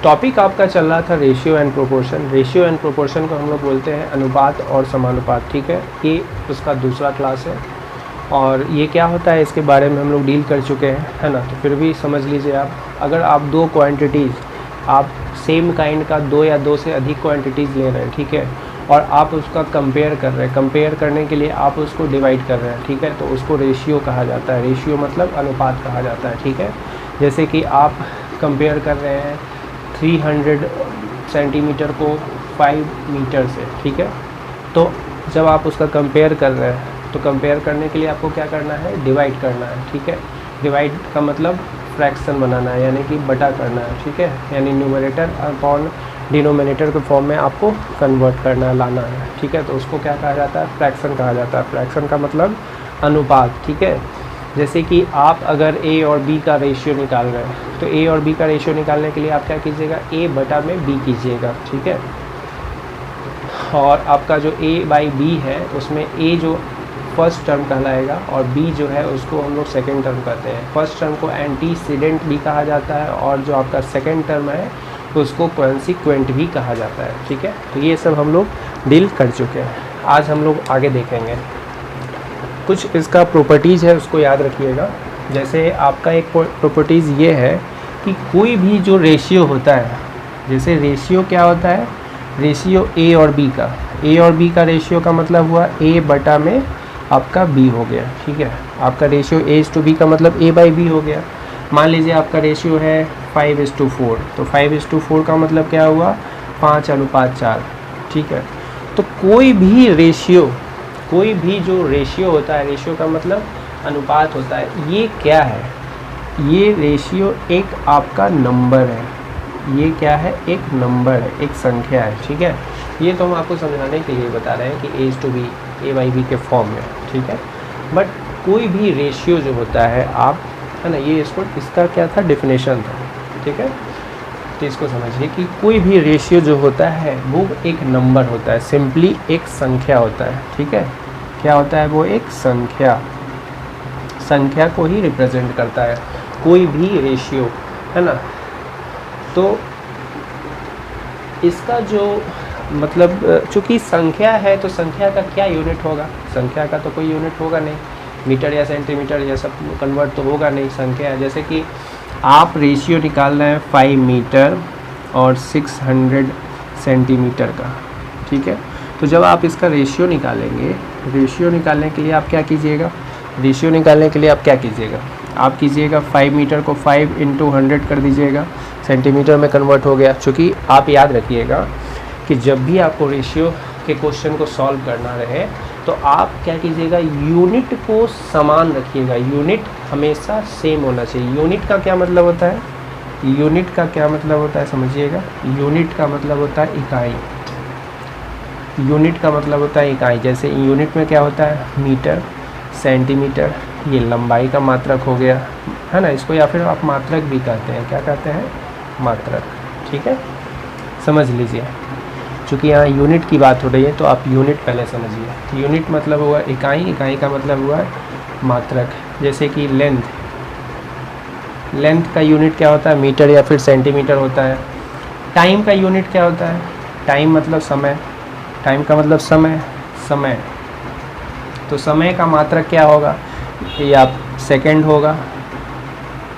Topic आपका चल रहा था ratio and proportion. Ratio and proportion को हम लोग बोलते हैं अनुपात और समानुपात, ठीक है। ये उसका दूसरा क्लास है और ये क्या होता है इसके बारे में हम लोग डील कर चुके हैं, है ना। तो फिर भी समझ लीजिए आप, अगर आप दो क्वांटिटीज़, आप सेम काइंड का दो या दो से अधिक क्वांटिटीज़ ले रहे हैं, ठीक है, और आप उसका कंपेयर कर रहे हैं, कंपेयर करने के लिए आप उसको डिवाइड कर रहे हैं, ठीक है, तो उसको रेशियो कहा जाता है। रेशियो मतलब अनुपात कहा जाता है, ठीक है। जैसे कि आप कंपेयर कर रहे हैं 300 सेंटीमीटर को 5 मीटर से, ठीक है। तो जब आप उसका कंपेयर कर रहे हैं तो कंपेयर करने के लिए आपको क्या करना है, डिवाइड करना है, ठीक है। डिवाइड का मतलब फ्रैक्शन बनाना है, यानी कि बटा करना है, ठीक है, यानी न्यूमरेटर अपॉन डिनोमिनेटर के फॉर्म में आपको कन्वर्ट करना है, लाना है, ठीक है। तो उसको क्या कहा जाता है, फ्रैक्शन कहा जाता है। फ्रैक्शन का मतलब अनुपात, ठीक है। जैसे कि आप अगर ए और बी का रेशियो निकाल रहे हैं तो ए और बी का रेशियो निकालने के लिए आप क्या कीजिएगा, ए बटा में बी कीजिएगा, ठीक है। और आपका जो ए बाई बी है उसमें ए जो फर्स्ट टर्म कहलाएगा और बी जो है उसको हम लोग सेकेंड टर्म कहते हैं। फर्स्ट टर्म को एंटीसीडेंट भी कहा जाता है और जो आपका सेकेंड टर्म है उसको कॉन्सिक्वेंट भी कहा जाता है, ठीक है। तो ये सब हम लोग डील कर चुके हैं। आज हम लोग आगे देखेंगे कुछ इसका प्रॉपर्टीज़ है, उसको याद रखिएगा। जैसे आपका एक प्रॉपर्टीज़ ये है कि कोई भी जो रेशियो होता है, जैसे रेशियो क्या होता है, रेशियो ए और बी का, ए और बी का रेशियो का मतलब हुआ ए बटा में आपका बी हो गया, ठीक है। आपका रेशियो A/B का मतलब A बाई बी हो गया। मान लीजिए आपका रेशियो है 5:4, तो 5:4 का मतलब क्या हुआ, 5:4, ठीक है। तो कोई भी रेशियो, कोई भी जो रेशियो होता है, रेशियो का मतलब अनुपात होता है, ये क्या है, ये रेशियो एक आपका नंबर है। ये क्या है, एक नंबर है, एक संख्या है, ठीक है। ये तो हम आपको समझाने के लिए बता रहे हैं कि A/B, A बाई बी के फॉर्म में, ठीक है। बट कोई भी रेशियो जो होता है, आप, है ना, ये इसका क्या था, डेफिनेशन था, ठीक है। तो इसको समझिए कि कोई भी रेशियो जो होता है वो एक नंबर होता है, सिंपली एक संख्या होता है, ठीक है। क्या होता है, वो एक संख्या को ही रिप्रेजेंट करता है कोई भी रेशियो, है ना। तो इसका जो मतलब, चूँकि संख्या है तो संख्या का क्या यूनिट होगा, संख्या का तो कोई यूनिट होगा नहीं, मीटर या सेंटीमीटर या सब कन्वर्ट तो होगा नहीं। संख्या है, जैसे कि आप रेशियो निकाल रहे हैं 5 मीटर और 600 सेंटीमीटर का, ठीक है। तो जब आप इसका रेशियो निकालेंगे, रेशियो निकालने के लिए आप क्या कीजिएगा, रेशियो निकालने के लिए आप क्या कीजिएगा, आप कीजिएगा 5 मीटर को 5 × 100 कर दीजिएगा, सेंटीमीटर में कन्वर्ट हो गया। चूँकि आप याद रखिएगा कि जब भी आपको रेशियो के क्वेश्चन को सॉल्व करना रहे तो आप क्या कीजिएगा, यूनिट को समान रखिएगा, यूनिट हमेशा सेम होना चाहिए। यूनिट का क्या मतलब होता है, यूनिट का क्या मतलब होता है समझिएगा, यूनिट का मतलब होता है इकाई, यूनिट का मतलब होता है इकाई। जैसे यूनिट में क्या होता है, मीटर, सेंटीमीटर, ये लंबाई का मात्रक हो गया, है ना। इसको या फिर आप मात्रक भी कहते हैं, क्या कहते हैं, मात्रक, ठीक है, समझ लीजिए। चूँकि यहाँ यूनिट की बात हो रही है तो आप यूनिट पहले समझिए। यूनिट मतलब हुआ इकाई, इकाई का मतलब हुआ मात्रक। जैसे कि लेंथ, लेंथ का यूनिट क्या होता है, मीटर या फिर सेंटीमीटर होता है। टाइम का यूनिट क्या होता है, टाइम मतलब समय, टाइम का मतलब समय, समय, तो समय का मात्रक क्या होगा, या सेकंड होगा,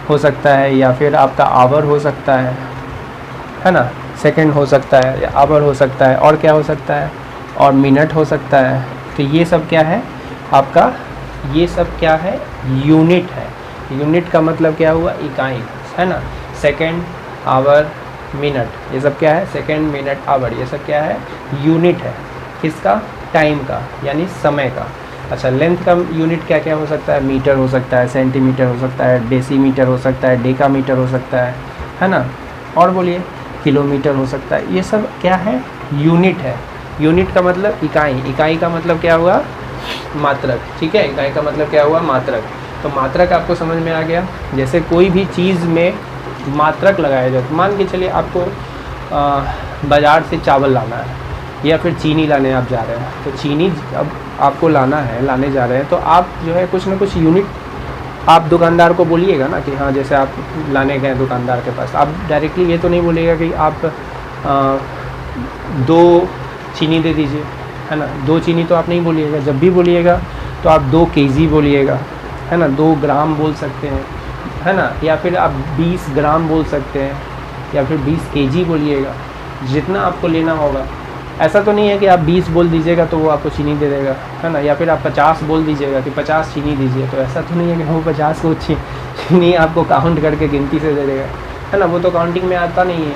हो सकता है, या फिर आपका आवर हो सकता है ना, सेकंड हो सकता है या आवर हो सकता है, और क्या हो सकता है, और मिनट हो सकता है। तो ये सब क्या है आपका, ये सब क्या है, यूनिट है। यूनिट का मतलब क्या हुआ, इकाई, है ना। सेकंड, आवर, मिनट, ये सब क्या है, सेकंड, मिनट, आवर, ये सब क्या है, यूनिट है। किसका, टाइम का, यानी समय का। अच्छा, लेंथ का यूनिट क्या क्या हो सकता है, मीटर हो सकता है, सेंटीमीटर हो सकता है, डेसीमीटर हो सकता है, डेकामीटर हो सकता है ना, और बोलिए किलोमीटर हो सकता है। ये सब क्या है, यूनिट है। यूनिट का मतलब इकाई, इकाई का मतलब क्या हुआ, मात्रक, ठीक है। इकाई का मतलब क्या हुआ, मात्रक। तो मात्रक आपको समझ में आ गया। जैसे कोई भी चीज़ में मात्रक लगाया जाए, मान के चलिए आपको बाज़ार से चावल लाना है या फिर चीनी लाने आप जा रहे हैं, तो चीनी अब आपको लाना है, लाने जा रहे हैं, तो आप जो है कुछ ना कुछ यूनिट आप दुकानदार को बोलिएगा ना कि हाँ, जैसे आप लाने गए दुकानदार के पास, आप डायरेक्टली ये तो नहीं बोलिएगा कि आप 2 चीनी दे दीजिए, है ना। 2 चीनी तो आप नहीं बोलिएगा। जब भी बोलिएगा तो आप 2 केजी बोलिएगा, है ना। 2 ग्राम बोल सकते हैं, है ना, या फिर आप 20 ग्राम बोल सकते हैं, या फिर 20 केजी बोलिएगा, जितना आपको लेना होगा। ऐसा तो नहीं है कि आप 20 बोल दीजिएगा तो वो आपको चीनी दे देगा, है ना, या फिर आप 50 बोल दीजिएगा कि 50 चीनी दीजिए, तो ऐसा तो नहीं है कि वो 50 को चीनी आपको काउंट करके गिनती से दे देगा, है ना। वो तो काउंटिंग में आता नहीं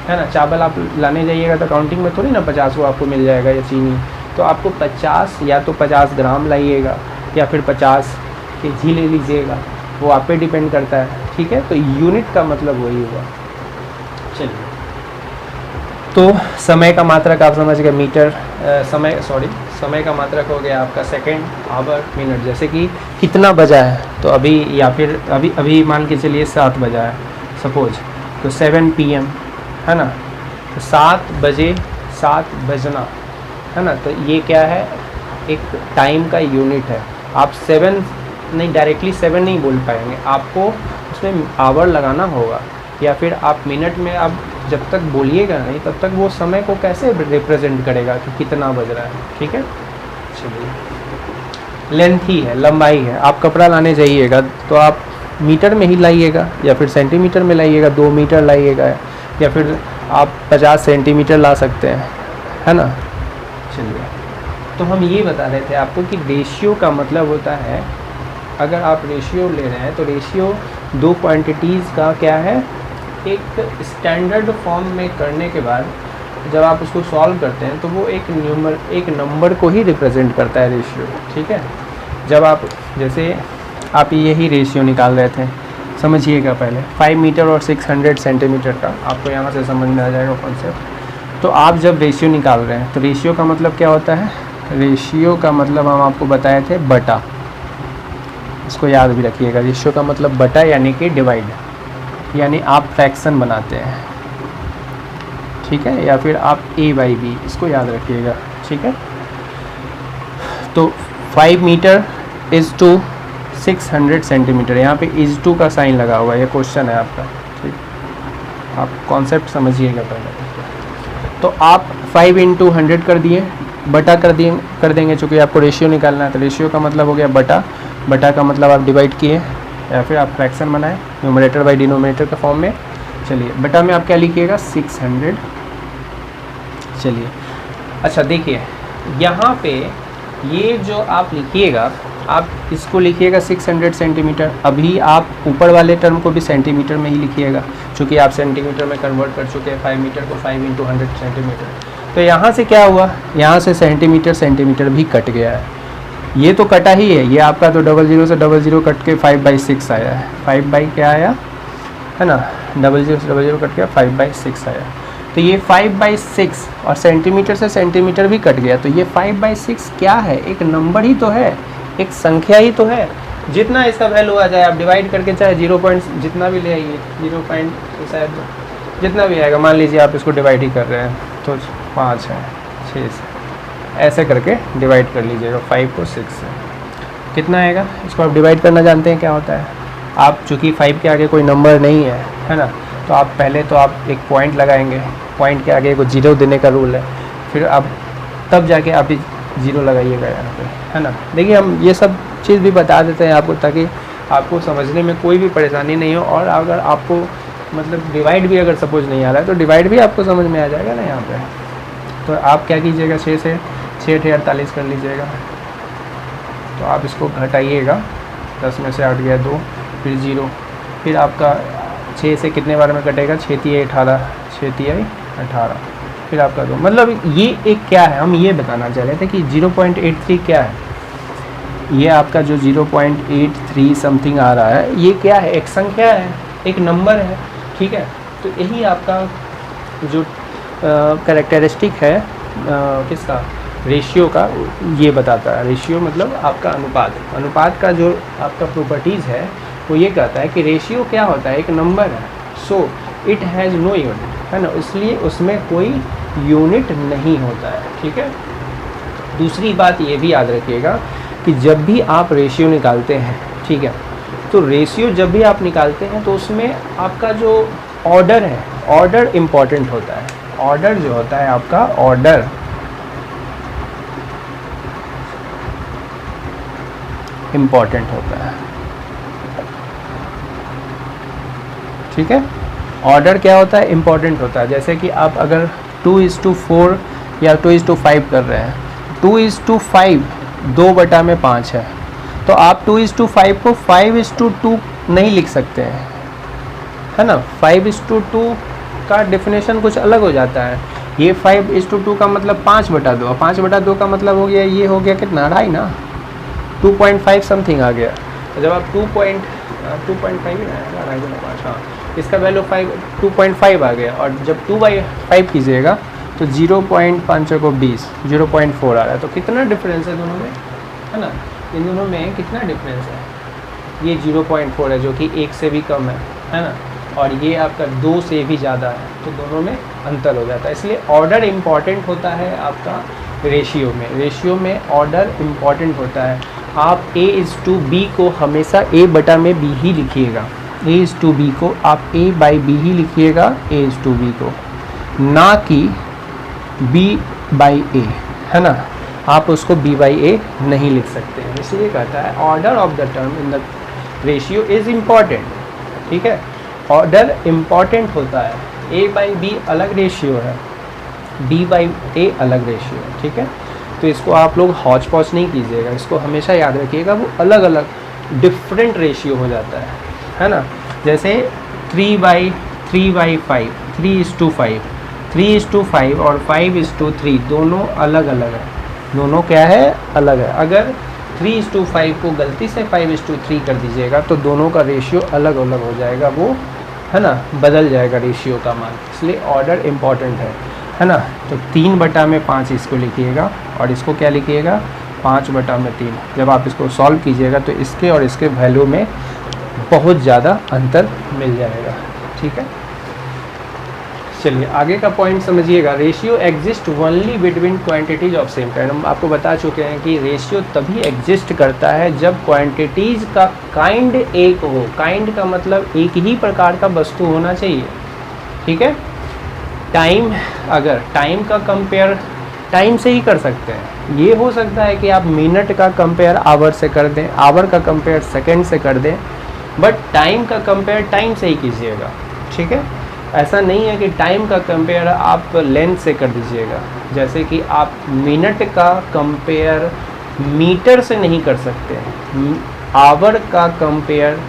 है ना। चावल आप लाने जाइएगा तो काउंटिंग में थोड़ी ना 50 वो आपको मिल जाएगा या चीनी। तो आपको 50 या तो 50 ग्राम लाइएगा या फिर 50 केजी ले लीजिएगा, वो आप पे डिपेंड करता है, ठीक है। तो यूनिट का मतलब वही हुआ। चलिए, तो समय का मात्रक आप समझ गए, मीटर समय का मात्रक हो गया आपका सेकंड, आवर, मिनट। जैसे कि कितना बजा है, तो अभी, या फिर अभी मान के चलिए 7 बजा है सपोज, तो 7 PM, है ना। तो 7 बजे, 7 बजना, है ना। तो ये क्या है, एक टाइम का यूनिट है। आप 7 नहीं, डायरेक्टली 7 नहीं बोल पाएंगे, आपको उसमें आवर लगाना होगा, या फिर आप मिनट में आप जब तक बोलिएगा नहीं तब तक वो समय को कैसे रिप्रेजेंट करेगा कि कितना बज रहा है, ठीक है। चलिए, लेंथ ही है, लंबाई है। आप कपड़ा लाने जाइएगा तो आप मीटर में ही लाइएगा या फिर सेंटीमीटर में लाइएगा, 2 मीटर लाइएगा, या फिर आप 50 सेंटीमीटर ला सकते हैं, है ना। चलिए, तो हम ये बता रहे थे आपको कि रेशियो का मतलब होता है, अगर आप रेशियो ले रहे हैं तो रेशियो 2 क्वांटिटीज़ का क्या है, एक स्टैंडर्ड फॉर्म में करने के बाद जब आप उसको सॉल्व करते हैं तो वो एक नंबर को ही रिप्रेजेंट करता है रेशियो, ठीक है। जब आप, जैसे आप यही रेशियो निकाल रहे थे, समझिएगा पहले 5 मीटर और 600 सेंटीमीटर का, आपको यहाँ से समझ में आ जाएगा कॉन्सेप्ट। तो आप जब रेशियो निकाल रहे हैं तो रेशियो का मतलब क्या होता है, रेशियो का मतलब हम आपको बताए थे बटा, इसको याद भी रखिएगा। रेशियो का मतलब बटा यानी कि डिवाइड, यानी आप फ्रैक्शन बनाते हैं, ठीक है, या फिर आप A/B, इसको याद रखिएगा, ठीक है। तो 5 मीटर इज़ टू 600 सेंटीमीटर, यहाँ पे इज़ टू का साइन लगा हुआ है, ये क्वेश्चन है आपका, ठीक। आप कॉन्सेप्ट समझिएगा पहले। तो आप 5 × 100 कर दिए, बटा कर देंगे, चूँकि आपको रेशियो निकालना है। तो रेशियो का मतलब हो गया बटा का मतलब आप डिवाइड किए या फिर आप फ्रैक्शन बनाए, न्यूमरेटर बाई डिनोमिनेटर के फॉर्म में। चलिए, बटा में आप क्या लिखिएगा, 600। चलिए, अच्छा देखिए, यहाँ पे ये जो आप लिखिएगा, आप इसको लिखिएगा 600 सेंटीमीटर। अभी आप ऊपर वाले टर्म को भी सेंटीमीटर में ही लिखिएगा, क्योंकि आप सेंटीमीटर में कन्वर्ट कर चुके हैं 5 मीटर को, 5 × 100 सेंटीमीटर। तो यहाँ से क्या हुआ, यहाँ से सेंटीमीटर भी कट गया है। ये तो कटा ही है, ये आपका तो 00 से 00 कट के 5/6 आया है। 5 क्या आया, है ना, 00 से 00 कट के 5/6 आया। तो ये 5/6 और सेंटीमीटर से सेंटीमीटर भी कट गया। तो ये 5/6 क्या है, एक नंबर ही तो है, एक संख्या ही तो है। जितना इसका वैल्यू आ जाए आप डिवाइड करके, चाहे 0 पॉइंट जितना भी ले आइए, 0 पॉइंट शायद जितना भी आएगा, मान लीजिए आप इसको डिवाइड ही कर रहे हैं तो 5 है, 6 से, ऐसे करके डिवाइड कर लीजिएगा 5 को 6 से, कितना आएगा। इसको आप डिवाइड करना जानते हैं क्या होता है। आप चूँकि 5 के आगे कोई नंबर नहीं है ना, तो आप पहले तो आप एक पॉइंट लगाएंगे, पॉइंट के आगे को 0 देने का रूल है, फिर आप तब जाके आप 0 लगाइएगा यहाँ पे, है ना। देखिए, हम ये सब चीज़ भी बता देते हैं आपको, ताकि आपको समझने में कोई भी परेशानी नहीं हो। और अगर आपको मतलब डिवाइड भी अगर सपोज नहीं आ रहा है तो डिवाइड भी आपको समझ में आ जाएगा ना यहाँ पे। तो आप क्या कीजिएगा, 6 से 6 × 48 कर लीजिएगा। तो आप इसको घटाइएगा, 10 में से 8 गया 2, फिर 0, फिर आपका 6 से कितने बार में कटेगा, 6 × 3 = 18, 6 × 3 = 18, फिर आपका 2। मतलब ये एक क्या है, हम ये बताना चाह रहे थे कि 0.83 क्या है। ये आपका जो 0.83 समथिंग आ रहा है, ये क्या है, एक संख्या है, एक नंबर है, ठीक है। तो यही आपका जो कैरेक्टरिस्टिक है किसका, रेशियो का, ये बताता है। रेशियो मतलब आपका अनुपात का जो आपका प्रॉपर्टीज़ है वो ये कहता है कि रेशियो क्या होता है, एक नंबर है। So it has no unit, है ना, इसलिए उसमें कोई यूनिट नहीं होता है, ठीक है। दूसरी बात ये भी याद रखिएगा कि जब भी आप रेशियो निकालते हैं, ठीक है, तो रेशियो जब भी आप निकालते हैं तो उसमें आपका जो ऑर्डर है, ऑर्डर इम्पॉर्टेंट होता है। ऑर्डर जो होता है आपका, ऑर्डर इम्पॉर्टेंट होता है, ठीक है। ऑर्डर क्या होता है, इम्पॉर्टेंट होता है। जैसे कि आप अगर 2:4 या 2:5 कर रहे हैं, 2:5 2/5 है, तो आप 2:5 को 5:2 नहीं लिख सकते हैं, है ना। 5:2 का डेफिनेशन कुछ अलग हो जाता है। ये 5:2 का मतलब 5/2, 5/2 का मतलब हो गया, ये हो गया कितना, 2.5 ना, 2.5 समथिंग आ गया। तो जब आप 2.5 ही ना, हाँ, इसका वैल्यू 2.5 आ गया। और जब 2/5 कीजिएगा तो 0.5 को 20, 0.4 आ रहा है। तो कितना डिफरेंस है दोनों में, है ना। इन दोनों में कितना डिफरेंस है, ये 0.4 है जो कि 1 से भी कम है ना, और ये आपका 2 से भी ज़्यादा है, तो दोनों में अंतर हो जाता है। इसलिए ऑर्डर इम्पॉर्टेंट होता है आपका रेशियो में। रेशियो में ऑर्डर इम्पॉर्टेंट होता है। आप A:B को हमेशा A/B ही लिखिएगा। A:B को आप A/B ही लिखिएगा, A:B को, ना कि B/A, है ना। आप उसको B/A नहीं लिख सकते हैं। इसलिए कहता है order of the term in the ratio is important, ठीक है। ऑर्डर इम्पॉर्टेंट होता है। A/B अलग रेशियो है, B/A अलग रेशियो है, ठीक है। तो इसको आप लोग हौच पौच नहीं कीजिएगा, इसको हमेशा याद रखिएगा, वो अलग अलग डिफरेंट रेशियो हो जाता है ना। जैसे 3/5, 3:5, 3:5 और 5:3 दोनों अलग अलग है। दोनों क्या है, अलग है। अगर 3:5 को गलती से 5:3 कर दीजिएगा तो दोनों का रेशियो अलग अलग हो जाएगा, वो, है ना, बदल जाएगा रेशियो का मान। इसलिए ऑर्डर इम्पॉर्टेंट है ना। तो 3/5 इसको लिखिएगा और इसको क्या लिखिएगा, 5/3। जब आप इसको सॉल्व कीजिएगा तो इसके और इसके वैल्यू में बहुत ज़्यादा अंतर मिल जाएगा, ठीक है। चलिए आगे का पॉइंट समझिएगा। Ratio exist only between quantities of same kind. हम आपको बता चुके हैं कि रेशियो तभी एग्जिस्ट करता है जब क्वांटिटीज़ का काइंड एक हो। काइंड का मतलब एक ही प्रकार का वस्तु होना चाहिए, ठीक है। टाइम, अगर टाइम का कंपेयर टाइम से ही कर सकते हैं। ये हो सकता है कि आप मिनट का कंपेयर आवर से कर दें, आवर का कंपेयर सेकंड से कर दें, बट टाइम का कंपेयर टाइम से ही कीजिएगा, ठीक है। ऐसा नहीं है कि टाइम का कंपेयर आप लेंथ से कर दीजिएगा। जैसे कि आप मिनट का कंपेयर मीटर से नहीं कर सकते, आवर का कंपेयर,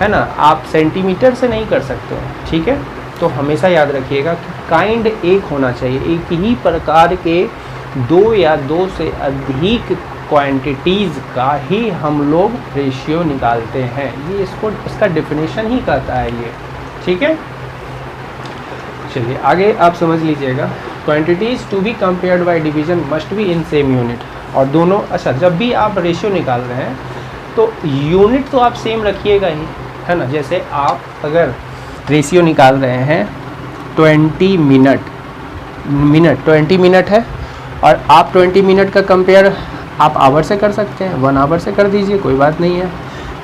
है ना, आप सेंटीमीटर से नहीं कर सकते, ठीक है। तो हमेशा याद रखिएगा कि काइंड एक होना चाहिए। एक ही प्रकार के 2 या 2 से अधिक क्वांटिटीज़ का ही हम लोग रेशियो निकालते हैं। ये इसका डेफिनेशन ही कहता है ये, ठीक है। चलिए आगे आप समझ लीजिएगा। Quantities to be compared by division must be in same unit. और दोनों, अच्छा, जब भी आप रेशियो निकाल रहे हैं तो यूनिट तो आप सेम रखिएगा ही, है ना। जैसे आप अगर रेशियो निकाल रहे हैं 20 मिनट है और आप 20 मिनट का कंपेयर आप आवर से कर सकते हैं, 1 आवर से कर दीजिए, कोई बात नहीं है।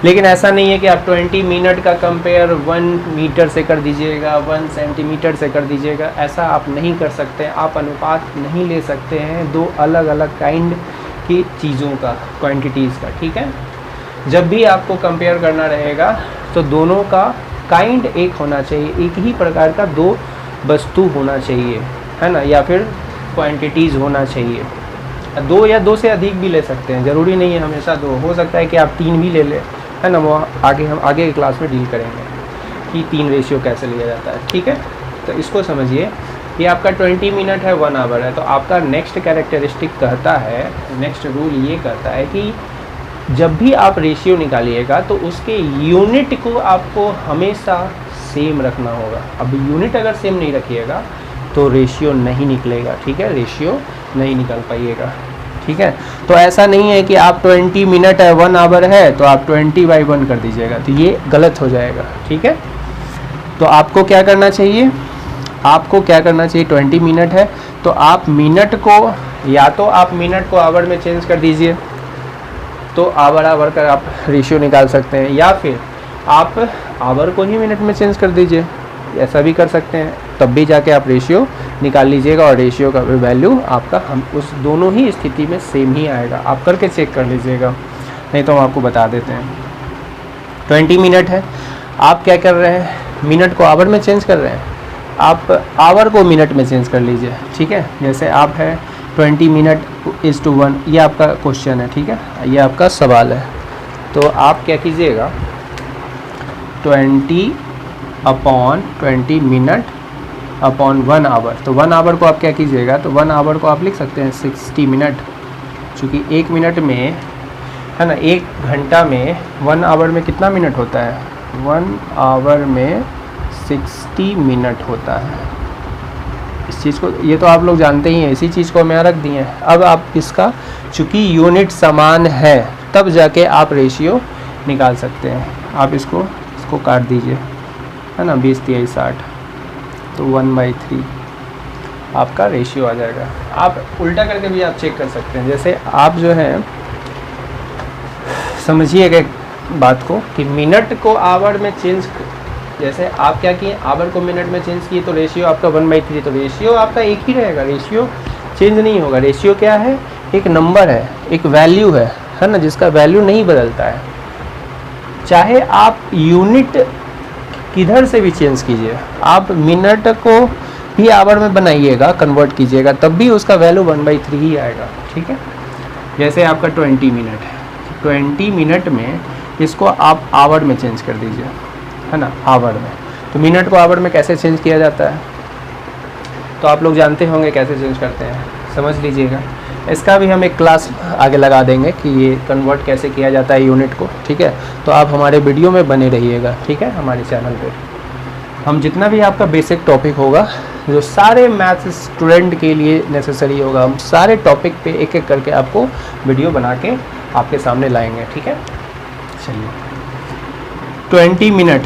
लेकिन ऐसा नहीं है कि आप 20 मिनट का कंपेयर 1 मीटर से कर दीजिएगा, 1 सेंटीमीटर से कर दीजिएगा। ऐसा आप नहीं कर सकते। आप अनुपात नहीं ले सकते हैं 2 अलग अलग काइंड की चीज़ों का, क्वांटिटीज़ का, ठीक है। जब भी आपको कंपेयर करना रहेगा तो दोनों का काइंड एक होना चाहिए, एक ही प्रकार का 2 वस्तु होना चाहिए, है ना, या फिर क्वांटिटीज़ होना चाहिए। 2 या 2 से अधिक भी ले सकते हैं, ज़रूरी नहीं है हमेशा 2। हो सकता है कि आप 3 भी ले लें, है ना। वो हम आगे की क्लास में डील करेंगे कि 3 रेशियो कैसे लिया जाता है, ठीक है। तो इसको समझिए। ये आपका 20 मिनट है, 1 आवर है। तो आपका नेक्स्ट कैरेक्टरिस्टिक कहता है, नेक्स्ट रूल ये कहता है कि जब भी आप रेशियो निकालिएगा तो उसके यूनिट को आपको हमेशा सेम रखना होगा। अब यूनिट अगर सेम नहीं रखिएगा तो रेशियो नहीं निकलेगा, ठीक है। रेशियो नहीं निकाल पाइएगा, ठीक है। तो ऐसा नहीं है कि आप 20 मिनट है, 1 आवर है, तो आप 20/1 कर दीजिएगा, तो ये गलत हो जाएगा, ठीक है। तो आपको क्या करना चाहिए, आपको क्या करना चाहिए, 20 मिनट है तो आप मिनट को, या तो आप मिनट को आवर में चेंज कर दीजिए, तो आवर का आप रेशियो निकाल सकते हैं, या फिर आप आवर को ही मिनट में चेंज कर दीजिए, ऐसा भी कर सकते हैं, तब भी जाके आप रेशियो निकाल लीजिएगा और रेशियो का वैल्यू आपका हम उस दोनों ही स्थिति में सेम ही आएगा। आप करके चेक कर लीजिएगा, नहीं तो हम आपको बता देते हैं। 20 मिनट है, आप क्या कर रहे हैं, मिनट को आवर में चेंज कर रहे हैं, आप आवर को मिनट में चेंज कर लीजिए, ठीक है। जैसे आप है 20 मिनट इज़ टू 1, ये आपका क्वेश्चन है, ठीक है, ये आपका सवाल है। तो आप क्या कीजिएगा, 20/20 मिनट अपॉन 1 आवर, तो 1 आवर को आप क्या कीजिएगा, तो 1 आवर को आप लिख सकते हैं 60 मिनट, चूँकि 1 मिनट में है ना, 1 घंटा में 1 आवर में कितना मिनट होता है, 1 आवर में 60 मिनट होता है। इस चीज़ को, ये तो आप लोग जानते ही हैं, इसी चीज़ को मैं रख दिए हैं। अब आप इसका चूँकि यूनिट समान है तब जाके आप रेशियो निकाल सकते हैं। आप इसको काट दीजिए, है ना, 20 3 60, तो 1/3 आपका रेशियो आ जाएगा। आप उल्टा करके भी आप चेक कर सकते हैं। जैसे आप जो है समझिएगा एक बात को कि मिनट को आवर में चेंज, जैसे आप क्या किए, आवर को मिनट में चेंज किए तो रेशियो आपका 1/3, तो रेशियो आपका एक ही रहेगा, रेशियो चेंज नहीं होगा। रेशियो क्या है, एक नंबर है, एक वैल्यू है ना, जिसका वैल्यू नहीं बदलता है। चाहे आप यूनिट किधर से भी चेंज कीजिए, आप मिनट को भी आवर में बनाइएगा, कन्वर्ट कीजिएगा, तब भी उसका वैल्यू 1/3 ही आएगा, ठीक है। जैसे आपका 20 मिनट है, 20 मिनट में इसको आप आवर में चेंज कर दीजिए, है ना, आवर में। तो मिनट को आवर में कैसे चेंज किया जाता है, तो आप लोग जानते होंगे कैसे चेंज करते हैं, समझ लीजिएगा। इसका भी हम एक क्लास आगे लगा देंगे कि ये कन्वर्ट कैसे किया जाता है यूनिट को, ठीक है। तो आप हमारे वीडियो में बने रहिएगा, ठीक है, हमारे चैनल पे। हम जितना भी आपका बेसिक टॉपिक होगा, जो सारे मैथ्स स्टूडेंट के लिए नेसेसरी होगा, हम सारे टॉपिक पे एक एक करके आपको वीडियो बना के आपके सामने लाएंगे, ठीक है। चलिए, 20 मिनट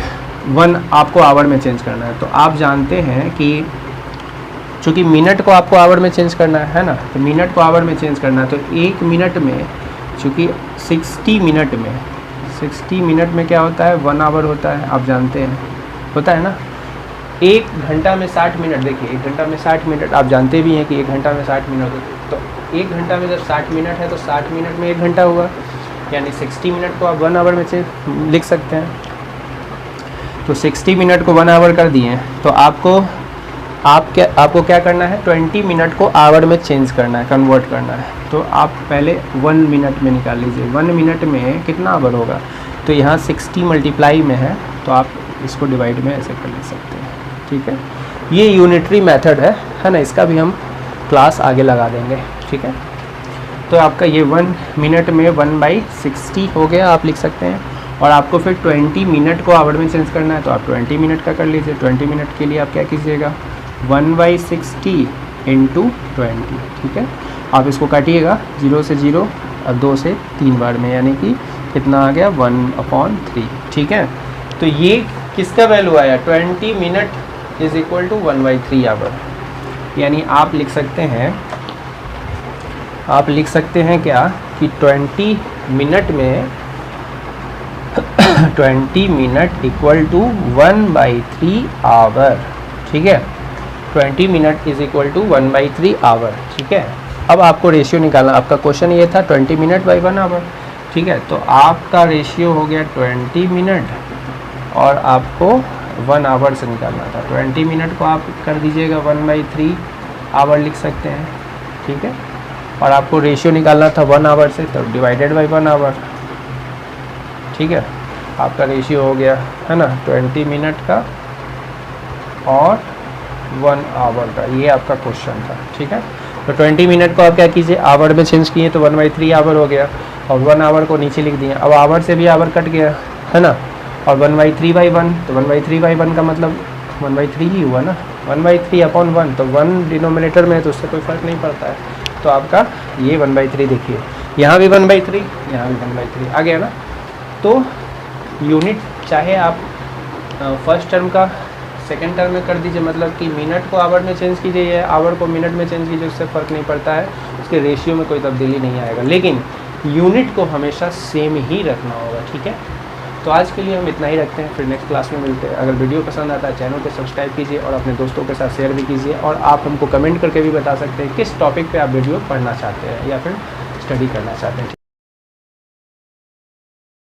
1 आपको आवर में चेंज करना है। तो आप जानते हैं कि चूँकि मिनट को आपको आवर में चेंज करना है ना, तो मिनट को आवर में चेंज करना है, तो 1 मिनट में, चूँकि 60 मिनट में क्या होता है, 1 आवर होता है, आप जानते हैं, होता है ना। 1 घंटा में 60 मिनट, देखिए 1 घंटा में 60 मिनट, आप जानते भी हैं कि 1 घंटा में 60 मिनट होते हैं। तो 1 घंटा में जब 60 मिनट है तो 60 मिनट में 1 घंटा होगा, यानी 60 मिनट को आप 1 आवर में लिख सकते हैं। तो 60 मिनट को 1 आवर कर दिए, तो आपको क्या करना है, 20 मिनट को आवर में चेंज करना है, कन्वर्ट करना है। तो आप पहले 1 मिनट में निकाल लीजिए, 1 मिनट में कितना आवर होगा, तो यहाँ 60 मल्टीप्लाई में है, तो आप इसको डिवाइड में ऐसे कर ले सकते हैं, ठीक है। ये यूनिटरी मेथड है ना, इसका भी हम क्लास आगे लगा देंगे, ठीक है। तो आपका ये 1 मिनट में 1/60 हो गया, आप लिख सकते हैं। और आपको फिर 20 मिनट को आवर में चेंज करना है, तो आप 20 मिनट का कर लीजिए। 20 मिनट के लिए आप क्या कीजिएगा, 1/60 इंटू 20, ठीक है। आप इसको काटिएगा 0 से 0 और 2 से 3 बार में, यानी कि कितना आ गया, 1/3, ठीक है। तो ये किसका वैल्यू आया, 20 minute is equal to 1/3 hour. यानी आप लिख सकते हैं क्या कि 20 मिनट में 20 मिनट इक्वल टू 1/3 आवर, ठीक है। 20 minute is equal to 1/3 hour, ठीक है। अब आपको रेशियो निकालना, आपका क्वेश्चन ये था 20 मिनट बाई 1 आवर, ठीक है। तो आपका रेशियो हो गया 20 मिनट और आपको 1 आवर से निकालना था। 20 मिनट को आप कर दीजिएगा 1/3 आवर लिख सकते हैं, ठीक है। और आपको रेशियो निकालना था 1 आवर से, तो डिवाइडेड बाई 1 आवर, ठीक है। आपका रेशियो हो गया, है ना, 20 मिनट का और 1 आवर का, ये आपका क्वेश्चन था, ठीक है। तो 20 मिनट को आप क्या कीजिए, आवर में चेंज किए, तो 1/3 आवर हो गया, और 1 आवर को नीचे लिख दिए। अब आवर से भी आवर कट गया, है ना, और 1/3/1, तो 1/3/1 का मतलब 1/3 ही हुआ ना, 1/3/1, तो 1 डिनोमिनेटर में है तो उससे कोई फ़र्क नहीं पड़ता है। तो आपका ये 1/3 देखिए, यहाँ भी 1/3, यहाँ भी 1/3 आ गया ना। तो यूनिट चाहे आप फर्स्ट टर्म का सेकेंड टर्म में कर दीजिए, मतलब कि मिनट को आवर में चेंज कीजिए या आवर को मिनट में चेंज कीजिए, उससे फ़र्क नहीं पड़ता है, उसके रेशियो में कोई तब्दीली नहीं आएगा, लेकिन यूनिट को हमेशा सेम ही रखना होगा, ठीक है। तो आज के लिए हम इतना ही रखते हैं, फिर नेक्स्ट क्लास में मिलते हैं। अगर वीडियो पसंद आता है चैनल को सब्सक्राइब कीजिए और अपने दोस्तों के साथ शेयर भी कीजिए। और आप हमको कमेंट करके भी बता सकते हैं किस टॉपिक पे आप वीडियो पढ़ना चाहते हैं या फिर स्टडी करना चाहते हैं।